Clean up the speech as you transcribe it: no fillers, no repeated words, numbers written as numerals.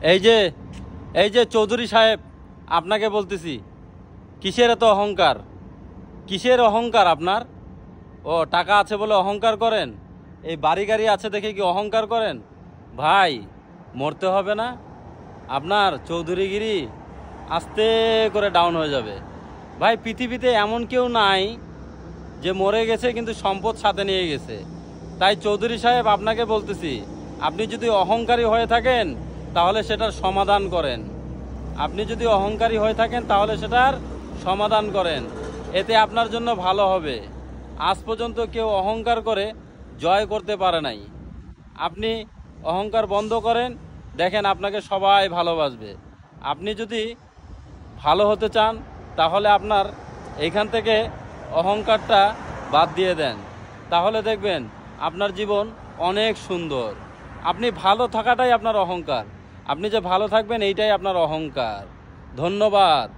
এই যে এই যে চৌধুরী সাহেব, আপনাকে বলতেছি, কিসের এত অহংকার? কিসের অহংকার আপনার? ও টাকা আছে বলে অহংকার করেন? এই বাড়ি গাড়ি আছে দেখে কি অহংকার করেন? ভাই, মরতে হবে না? আপনার চৌধুরীগিরি আস্তে করে ডাউন হয়ে যাবে। ভাই, পৃথিবীতে এমন কেউ নাই যে মরে গেছে কিন্তু সম্পদ সাথে নিয়ে গেছে। তাই চৌধুরী সাহেব, আপনাকে বলতেছি, আপনি যদি অহংকারী হয়ে থাকেন তাহলে সেটার সমাধান করেন। আপনি যদি অহংকারী হয়ে থাকেন তাহলে সেটার সমাধান করেন, এতে আপনার জন্য ভালো হবে। আজ পর্যন্ত কেউ অহংকার করে জয় করতে পারে নাই। আপনি অহংকার বন্ধ করেন, দেখেন আপনাকে সবাই ভালোবাসবে। আপনি যদি ভালো হতে চান তাহলে আপনার এইখান থেকে অহংকারটা বাদ দিয়ে দেন, তাহলে দেখবেন আপনার জীবন অনেক সুন্দর। আপনি ভালো থাকাটাই আপনার অহংকার। আপনি যে ভালো থাকবেন এইটাই আপনার অহংকার। ধন্যবাদ।